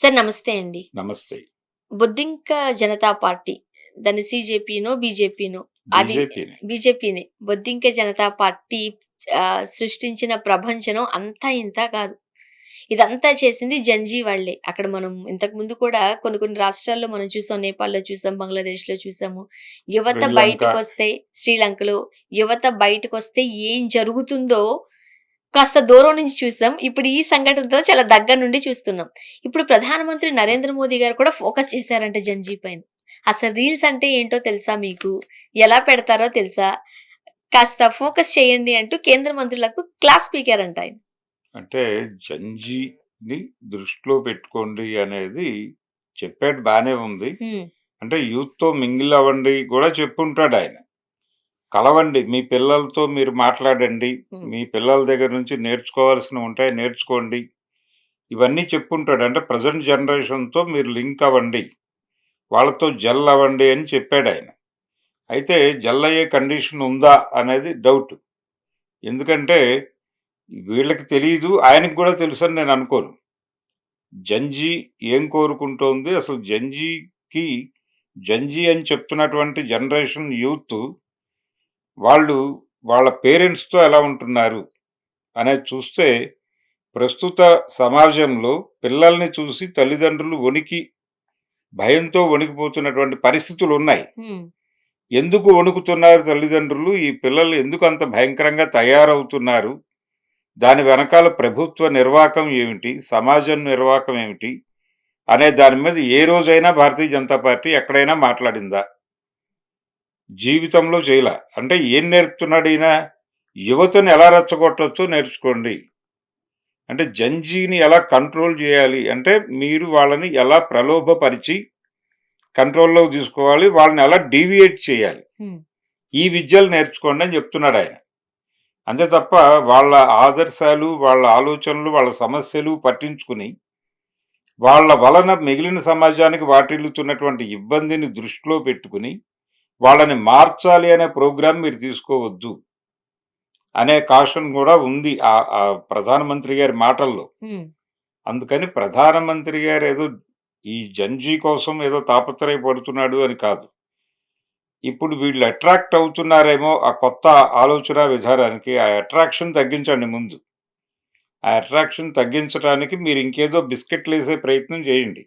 Sir నమస్తే అండి. నమస్తే. బొద్దింక జనతా పార్టీ దాన్ని సీజేపీనో, బీజేపీనో అది బీజేపీనే. బీజేపీనే. బొద్దింక జనతా పార్టీ సృష్టించిన ప్రభంజనం అంతా ఇంతా కాదు. ఇదంతా చేసింది జంజీ వాళ్ళే. అక్కడ మనం ఇంతకుముందు కూడా కొన్ని కొన్ని రాష్ట్రాల్లో మనం చూసాం. నేపాల్‌లో చూసాం, బంగ్లాదేశ్‌లో చూసాము. యువత శ్రీలంక. బయటికొస్తే శ్రీలంకలో యువత బయటకొస్తే ఏం జరుగుతుందో కాస్త దూరం నుంచి చూసాం. ఇప్పుడు ఈ సంఘటనతో చాలా దగ్గర నుండి చూస్తున్నాం. ఇప్పుడు ప్రధానమంత్రి నరేంద్ర మోదీ గారు కూడా ఫోకస్ చేశారంట జంజీ పైన. అసలు రీల్స్ అంటే ఏంటో తెలుసా మీకు? ఎలా పెడతారో తెలుసా? కాస్త ఫోకస్ చేయండి అంటూ కేంద్ర మంత్రులకు క్లాస్ పీకారంట ఆయన. అంటే జంజీని దృష్టిలో పెట్టుకోండి అనేది చెప్పాడు బానే ఉంది. హ్మ్. అంటే యూత్‌తో మింగిల్ అవ్వండి కూడా చెప్పుంటాడాయన. కలవండి. మీ పిల్లలతో మీరు మాట్లాడండి. హ్మ్. మీ పిల్లల దగ్గర నుంచి నేర్చుకోవాల్సినవుంటాయి నేర్చుకోండి. ఇవన్నీ చెప్పుంటాడు. అంటే ప్రెజెంట్ జనరేషన్‌తో మీరు లింక్ అవ్వండి. వాళ్ళతో జెల్ అవ్వండి అని చెప్పాడాయన. అయితే జెల్ అయ్యే కండిషన్ ఉందా అనేది డౌట్. ఎందుకంటే వీళ్ళకి తెలీదు. ఆయనకి గూడా తెలుసని నేననుకోను. జంజీ ఏం కోరుకుంటోంది? అసలు జంజీ అని చెప్తున్నటువంటి జనరేషన్ యూత్ వాళ్ళు వాళ్ళ పేరెంట్స్‌తో ఎలా ఉంటున్నారు అనేది చూస్తే, ప్రస్తుత సమాజంలో పిల్లల్ని చూసి తల్లిదండ్రులు భయంతో వణికిపోతున్నటువంటి పరిస్థితులున్నాయి. హ్మ్. ఎందుకు వణుకుతున్నారు తల్లిదండ్రులు? ఈ పిల్లలు ఎందుకు అంత భయంకరంగా తయారవుతున్నారు? దాని వెనకాల ప్రభుత్వ నిర్వాకం ఏమిటి? సమాజం నిర్వాకం ఏమిటి? అనే దాని మీద ఏ రోజైనా భారతీయ జనతా పార్టీ ఎక్కడైనా మాట్లాడిందా? జీవితంలో చేయలా. అంటే ఏం నేర్పుతున్నాడు ఈయన? యువతను ఎలా రెచ్చగొట్టొచ్చో నేర్చుకోండి. అంటే జంజీని ఎలా కంట్రోల్ జేయాలి? అంటే మీరు వాళ్ళని ఎలా ప్రలోభపరిచి కంట్రోల్‌లోకి తీసుకోవాలి? వాళ్ళని ఎలా డీవియేట్ చేయాలి? హ్మ్. ఈ విద్యలు నేర్చుకోండి అని చెప్తున్నాడాయన. అంతే తప్ప వాళ్ళ ఆదర్శాలు, వాళ్ళ ఆలోచనలు, వాళ్ళ సమస్యలు పట్టించుకుని వాళ్ళ వలన మిగిలిన సమాజానికి వాటిల్లుతున్నటువంటి ఇబ్బందిని దృష్టిలో పెట్టుకుని, వాళ్ళని మార్చాలి అనే ప్రోగ్రామ్ మీరు తీసుకోవద్దు అనే కాషన్ గూడా ఉంది ప్రధానమంత్రి గారి మాటల్లో. హ్మ్. అందుకని ప్రధానమంత్రి గారేదో ఈ జంజీ కోసం ఏదో తాపత్రయపడుతున్నాడు అని కాదు. ఇప్పుడు వీళ్ళు అట్రాక్ట్ అవుతున్నారేమో ఆ కొత్త ఆలోచన విధానానికి, ఆ అట్రాక్షన్ తగ్గించండి ముందు. ఆ అట్రాక్షన్ తగ్గించటానికి మీరు ఇంకేదో బిస్కెట్‌లేసే ప్రయత్నం చేయండి.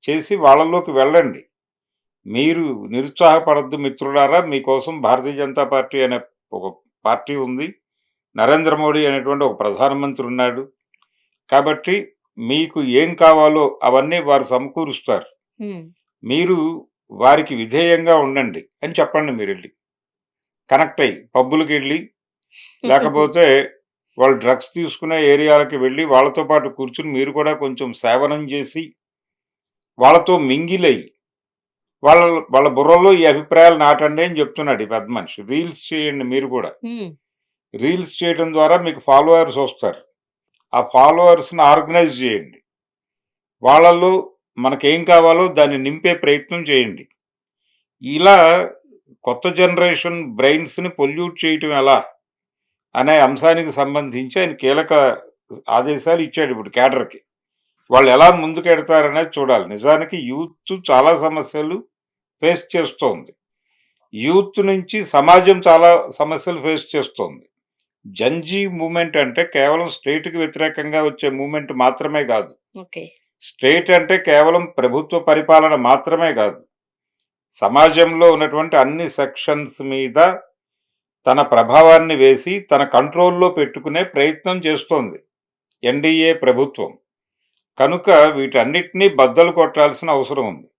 చేసి వాళ్ళలోకి వెళ్ళండి. మీరు నిరుత్సాహపడొద్దు మిత్రులారా! మీకోసం భారతీయ జనతా పార్టీ అనే ఒక పార్టీ ఉంది. నరేంద్ర మోడీ అనేటువంటి ఒక ప్రధానమంత్రి ఉన్నాడు. కాబట్టి మీకు ఏం కావాలో అవన్నీ వారు సమకూరుస్తారు. హ్మ్. మీరు వారికి విధేయంగా ఉండండి అని చెప్పండి మీరెళ్లి. కనెక్ట్ అయ్యి పబ్బులకెళ్ళి, లేకపోతే వాళ్ళు డ్రగ్స్ తీసుకునే ఏరియాలకి వెళ్ళి వాళ్ళతో పాటు కూర్చొని మీరు కూడా కొంచెం సేవనం చేసి, వాళ్ళతో మింగిలయ్యి వాళ్ళ వాళ్ళ బుర్రలో ఈ అభిప్రాయాలు నాటండి అని చెప్తున్నాడు ఈ పెద్ద మనిషి. రీల్స్ చేయండి మీరు కూడా. హ్మ్. రీల్స్ చేయడం ద్వారా మీకు ఫాలోవర్స్ వస్తారు. ఆ ఫాలోవర్స్‌ని ఆర్గనైజ్ చేయండి. వాళ్ళలో మనకేం కావాలో దాన్ని నింపే ప్రయత్నం చేయండి. ఇలా కొత్త జనరేషన్ బ్రెయిన్స్‌ని పొల్యూట్ చేయటం ఎలా అనే అంశానికి సంబంధించి ఆయన కీలక ఆదేశాలు ఇచ్చాడు ఇప్పుడు క్యాడర్‌కి. వాళ్ళు ఎలా ముందుకెడతారనేది చూడాలి. నిజానికి యూత్ చాలా సమస్యలు ఫేస్ చేస్తోంది. యూత్ నుంచి సమాజం చాలా సమస్యలు ఫేస్ చేస్తోంది. జంజీ మూవ్‌మెంట్ అంటే కేవలం స్టేట్‌కి వ్యతిరేకంగా వచ్చే మూవ్‌మెంట్ మాత్రమే గాదు. ఓకే. స్టేట్ అంటే కేవలం ప్రభుత్వ పరిపాలన మాత్రమే గాదు. సమాజంలో ఉన్నటువంటి అన్ని సెక్షన్స్ మీద తన ప్రభావాన్ని వేసి, తన కంట్రోల్‌లో పెట్టుకునే ప్రయత్నం చేస్తోంది ఎన్‌డీఏ ప్రభుత్వం. కనుక వీటన్నిటిని బద్దలు కొట్టాల్సిన అవసరం ఉంది.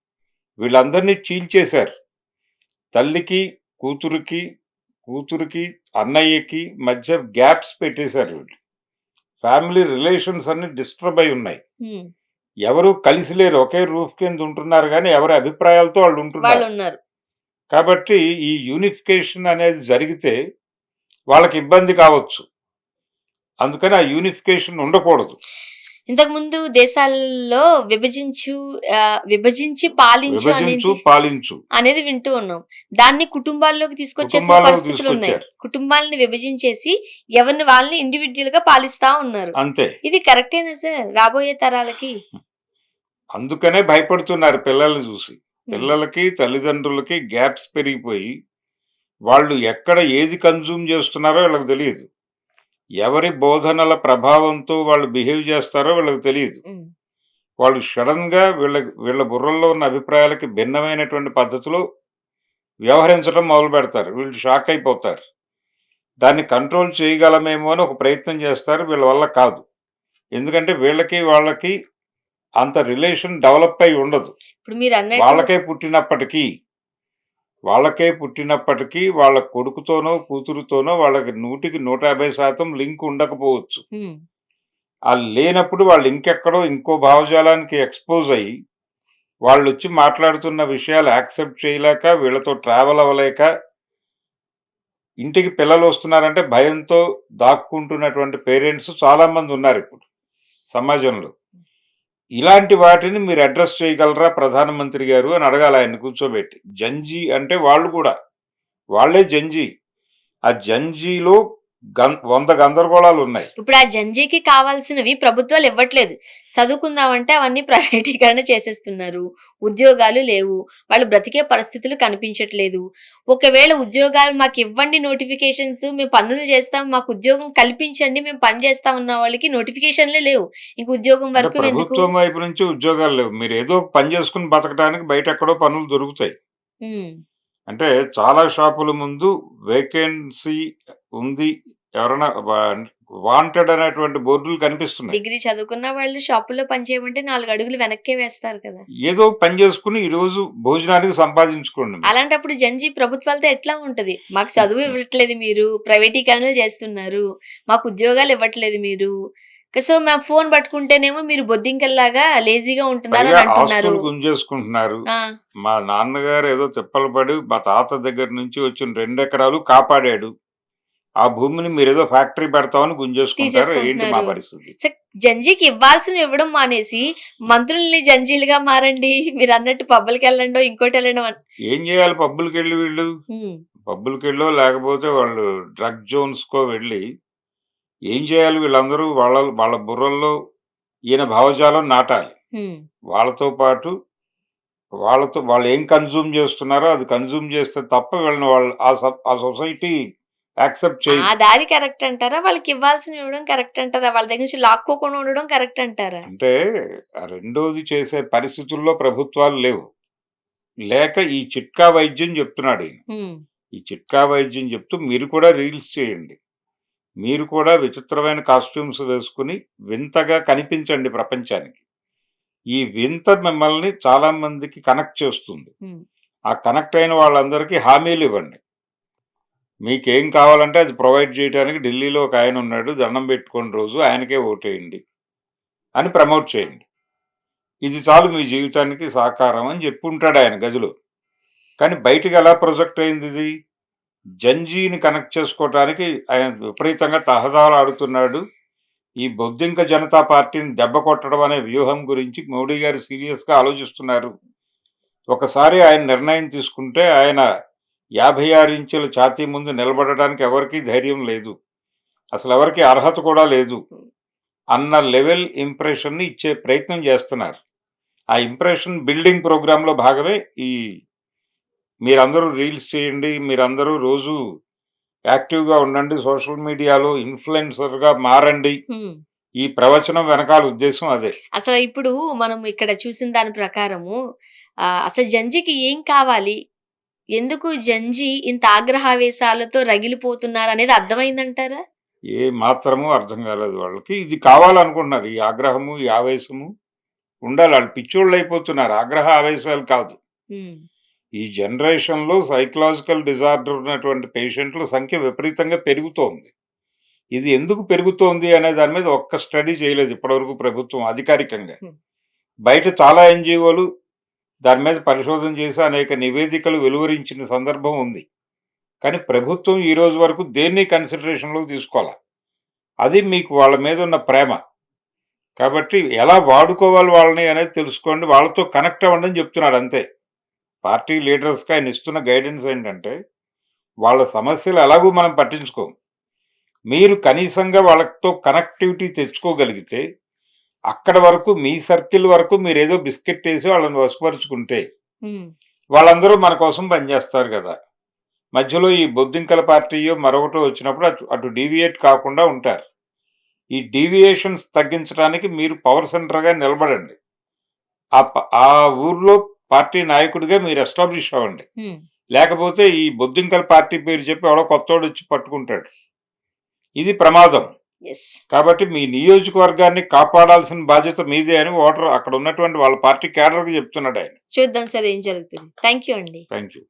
వీళ్ళందరినీ చీల్చేశారు. తల్లికి, కూతురికి, కూతురికి, అన్నయ్యకి మధ్య గ్యాప్స్ పెట్టేశారు వీళ్ళు. ఫ్యామిలీ రిలేషన్స్ అన్నీ డిస్టర్బ్ అయి ఉన్నాయి. హ్మ్. ఎవరు కలిసి లేరు. ఒకే రూఫ్ కింద ఉంటున్నారు గానీ, ఎవరి అభిప్రాయాలతో వాళ్ళు ఉంటున్నారు. వాళ్ళున్నారు. కాబట్టి ఈ యూనిఫికేషన్ అనేది జరిగితే వాళ్ళకి ఇబ్బంది కావచ్చు. అందుకని ఆ యూనిఫికేషన్ ఉండకూడదు. ఇంతకుముందు దేశాల్లో విభజించి పాలించు విభజించు, అనేది పాలించు. అనేది వింటూ ఉన్నాం. దాన్ని కుటుంబాల్లోకి తీసుకొచ్చేసిన కుటుంబాల్లోకి పరిస్థితులున్నాయి. తీసుకొచ్చారు. కుటుంబాలని విభజించేసి ఎవరిని వాళ్ళని ఇండివిడ్యుయల్‌గా పాలిస్తా ఉన్నారు. అంతే. ఇది కరెక్టేనా సార్ రాబోయే తరాలకి? అందుకనే భయపడుతున్నారు పిల్లల్ని చూసి. హ్మ్. పిల్లలకి, తల్లిదండ్రులకి గ్యాప్స్ పెరిగిపోయి, వాళ్ళు ఎక్కడ ఏది కన్జ్యూమ్ చేస్తున్నారో వీళ్ళకి తెలీదు. ఎవరి బోధనల ప్రభావంతో వాళ్ళు బిహేవ్ చేస్తారో వీళ్ళకి తెలీదు. హ్మ్. వాళ్ళు సడెన్‌గా వీళ్ళ బుర్రల్లో ఉన్న అభిప్రాయాలకి భిన్నమైనటువంటి పద్ధతిలో వ్యవహరించడం మొదలుపెడతారు. వీళ్ళు షాక్ అయిపోతారు. దాన్ని కంట్రోల్ చేయగలమేమో అని ఒక ప్రయత్నం చేస్తారు. వీళ్ళ వల్ల కాదు. ఎందుకంటే వీళ్ళకి, వాళ్ళకి అంత రిలేషన్ డెవలప్ అయ్యి ఉండదు. ఇప్పుడు మీరన్నట్టు వాళ్ళకే పుట్టినప్పటికీ, వాళ్ళ కొడుకుతోనో, కూతురుతోనో వాళ్ళకి 100కి 150% లింక్ ఉండకపోవచ్చు. హ్మ్. లేనప్పుడు వాళ్ళు ఇంకెక్కడో ఇంకో భావజాలానికి ఎక్స్‌పోజ్ అయ్యి, వాళ్ళొచ్చి మాట్లాడుతున్న విషయాలు యాక్సెప్ట్ చేయలేక, వీళ్ళతో ట్రావెల్ అవ్వలేక, ఇంటికి పిల్లలొస్తున్నారంటే భయంతో దాక్కుంటున్నటువంటి పేరెంట్స్ చాలామంది ఉన్నారిప్పుడు సమాజంలో. ఇలాంటి వాటిని మీరు అడ్రెస్ చేయగలరా ప్రధానమంత్రి గారు అని అడగాలి ఆయన్ని కూర్చోబెట్టి. జంజీ అంటే వాళ్ళు కూడా. వాళ్ళే జంజీ. ఆ జంజీలో 100 గందరగోళాలున్నాయి. ఇప్పుడు ఆ జంజీకి కావాల్సినవి ప్రభుత్వాలు ఇవ్వట్లేదు. చదువుకుందామంటే అవన్నీ ప్రైవేటీకరణ చేసేస్తున్నారు. ఉద్యోగాలు లేవు. వాళ్ళు బ్రతికే పరిస్థితులు కనిపించట్లేదు. ఒకవేళ ఉద్యోగాలు మాకివ్వండి నోటిఫికేషన్స్, మేము పనులు చేస్తాం, మాకు ఉద్యోగం కల్పించండి, మేము పని చేస్తాం అన్న వాళ్ళకి నోటిఫికేషన్‌లే లేవు. ఇంక ఉద్యోగం అంటే వరకు ఎందుకు? ప్రభుత్వం వైపు నుంచి ఉద్యోగాలు లేవు. మీరేదో ఒక పని చేసుకొని బతకడానికి బయటెక్కడో పనులు దొరుకుతాయి. హ్మ్. అంటే చాలా షాపుల ముందు వేకెన్సీ ఉంది. ఎవరైనా వాంటెడ్ అనేటువంటి బోర్డులు కనిపిస్తున్నాయి. డిగ్రీ చదువుకున్న వాళ్ళు షాపుల్లో పని చేయమంటే 4 అడుగులు వెనక్కే వేస్తారు కదా! ఏదో పని చేసుకొని ఈరోజు భోజనానికి సంపాదించుకోండి మీరు. అలాంటప్పుడు జంజీ ప్రభుత్వాలతో ఎట్లా ఉంటది? మాకు చదువు ఇవ్వట్లేదు మీరు, ప్రైవేటీకరణలు చేస్తున్నారు, మాకు ఉద్యోగాలు ఇవ్వట్లేదు మీరు. సో, మేము ఫోను పట్టుకుంటేనేమో మీరు బొద్దింకల్లాగా లేజీగా పైగా ఉంటున్నారని అంటున్నారు. ఆస్తులు గుంజేసుకుంటున్నారు. ఆ! మా నాన్నగారు ఏదో తిప్పలు పడి మా తాత దగ్గర నుంచి వచ్చిన 2 ఎకరాలు కాపాడాడు. ఆ భూమిని మీరేదో ఫ్యాక్టరీ పెడతామని గుంజేసుకుంటారు. ఏంటి మా తీసేసుకుంటున్నారు. పరిస్థితి? సో, జంజీకి ఇవ్వాల్సినవి ఇవ్వడం మానేసి, మంత్రుల్ని జంజీలుగా మారండి. మీరన్నట్టు పబ్బులకెళ్ళండో, ఇంకోటెళ్ళడం ఏం చేయాలి పబ్బులకెళ్ళి వీళ్ళు? హ్మ్. పబ్బులకెళ్ళో లేకపోతే వాళ్ళు డ్రగ్ జోన్స్‌కో వెళ్ళి ఏం చేయాలి వీళ్ళందరూ వాళ్ళ వాళ్ళ బుర్రల్లో ఈయన భావజాలం నాటాలి. హ్మ్. వాళ్ళతో పాటు వాళ్ళు ఏం కన్జ్యూమ్ చేస్తున్నారో అది కన్జ్యూమ్ చేస్తే తప్ప వీళ్ళని వాళ్ళు ఆ సొసైటీ యాక్సెప్ట్ ఆ చేయదు. దారి కరెక్ట్ అంటారా? వాళ్ళకివ్వాల్సినవి ఇవ్వడం కరెక్ట్ అంటారా? వాళ్ళ దగ్గర నుంచి లాక్కోకుండా ఉండడం కరెక్ట్ అంటారా? అంటే రెండోది చేసే పరిస్థితుల్లో ప్రభుత్వాలు లేవు. లేక ఈ చిట్కా వైద్యం చెప్తున్నాడు ఈయన. హ్మ్. ఈ చిట్కా వైద్యం చెప్తూ మీరు కూడా రీల్స్ చేయండి. మీరు కూడా విచిత్రమైన కాస్ట్యూమ్స్ వేసుకొని వింతగా కనిపించండి ప్రపంచానికి. ఈ వింత మిమ్మల్ని చాలా మందికి కనెక్ట్ చేస్తుంది. హ్మ్. ఆ కనెక్ట్ అయిన వాళ్ళందరికీ హామీలివ్వండి. మీకేం కావాలంటే అది ప్రొవైడ్ చేయడానికి ఢిల్లీలో ఒక ఆయనున్నాడు. దండం పెట్టుకోండి రోజు ఆయనకే ఓటేయండి అని ప్రమోట్ చేయండి. ఇది చాలు మీ జీవితానికి సాకారం అని చెప్పుంటాడు ఆయన గదిలో. కానీ బయటికి ఎలా ప్రొజెక్ట్ అయిందిది? జంజీని కనెక్ట్ చేసుకోవటానికి ఆయన విపరీతంగా తహతహలాడుతున్నాడు. ఈ బొద్దింక జనతా పార్టీని దెబ్బ కొట్టడం అనే వ్యూహం గురించి మోడీ గారు సీరియస్‌గా ఆలోచిస్తున్నారు. ఒకసారి ఆయన నిర్ణయం తీసుకుంటే ఆయన 56 ఇంచుల ఛాతీ ముందు నిలబడడానికి ఎవరికీ ధైర్యం లేదు. అసలెవరికీ అర్హత కూడా లేదు. అన్న లెవెల్ ఇంప్రెషన్‌ని ఇచ్చే ప్రయత్నం చేస్తున్నారు. ఆ ఇంప్రెషన్ బిల్డింగ్ ప్రోగ్రామ్‌లో భాగమే ఈ మీరందరూ రీల్స్ చేయండి. మీరందరూ రోజు యాక్టివ్‌గా ఉండండి. సోషల్ మీడియాలో ఇన్‌ఫ్లుయెన్సర్‌గా మారండి. హ్మ్. ఈ ప్రవచనం వెనకాల ఉద్దేశ్యం అదే. అసలు ఇప్పుడు మనం ఇక్కడ చూసిన దాని ప్రకారము అసలు జంజీకి ఏం కావాలి? ఎందుకు జంజీ ఇంత ఆగ్రహావేశాలతో రగిలిపోతున్నారనేది అర్థమైందంటారా? ఏ మాత్రమూ అర్థం కాలేదు వాళ్ళకి. ఇది కావాలనుకుంటున్నారు. ఈ ఆగ్రహము, ఈ ఆవేశము ఉండాలి. ఆళ్ళు పిచ్చోళ్ళయిపోతున్నారు. ఆగ్రహ ఆవేశాలు కాదు. హ్మ్. ఈ జనరేషన్‌లో సైకలాజికల్ డిజార్డర్ ఉన్నటువంటి పేషెంట్‌ల సంఖ్య విపరీతంగా పెరుగుతోంది. ఇది ఎందుకు పెరుగుతోంది అనే దాని మీద ఒక్క స్టడీ చేయలేదు ఇప్పటివరకు ప్రభుత్వం అధికారికంగా. హ్మ్. బయట చాలా ఎన్‌జీఓలు దాని మీద పరిశోధన చేసి అనేక నివేదికలు వెలువరించిన సందర్భం ఉంది. కానీ ప్రభుత్వం ఈ రోజు వరకు దేన్ని కన్సిడరేషన్‌లోకి తీసుకోలా. అది మీకు వాళ్ళ మీద ఉన్న ప్రేమ. కాబట్టి ఎలా వాడుకోవాలి వాళ్ళని అనేది తెలుసుకోండి. వాళ్ళతో కనెక్ట్ అవ్వండి అని చెప్తున్నాడు అంతే. పార్టీ లీడర్స్‌కి ఆయన ఇస్తున్న గైడెన్స్ ఏంటంటే, వాళ్ళ సమస్యలు ఎలాగూ మనం పట్టించుకోం. మీరు కనీసంగా వాళ్ళతో కనెక్టివిటీ తెచ్చుకోగలిగితే, అక్కడ వరకు మీ సర్కిల్ వరకు మీరేదో బిస్కెట్ వేసి వాళ్ళని వశపరుచుకుంటే ఉమ్, వాళ్ళందరూ మన కోసం పనిచేస్తారు కదా! మధ్యలో ఈ బొద్దింకల పార్టీయో మరొకటో వచ్చినప్పుడు అటు డీవియేట్ కాకుండా ఉంటారు. ఈ డీవియేషన్స్ తగ్గించడానికి మీరు పవర్ సెంటర్‌గా నిలబడండి. ఆ ఊర్లో పార్టీ నాయకుడిగా మీరు ఎస్టాబ్లిష్ అవ్వండి. ఉమ్, లేకపోతే ఈ బొద్దింకల పార్టీ పేరు చెప్పి ఎవడో కొత్తోడొచ్చి పట్టుకుంటాడు. ఇది ప్రమాదం. ఎస్. కాబట్టి మీ నియోజకవర్గాన్ని కాపాడాల్సిన బాధ్యత మీదే అని ఓటర్ అక్కడ ఉన్నటువంటి వాళ్ళ పార్టీ క్యాడర్‌కి చెప్తున్నాడాయన. చూద్దాం సార్ ఏం జరుగుతుంది. థ్యాంక్ యూ అండి. Thank you.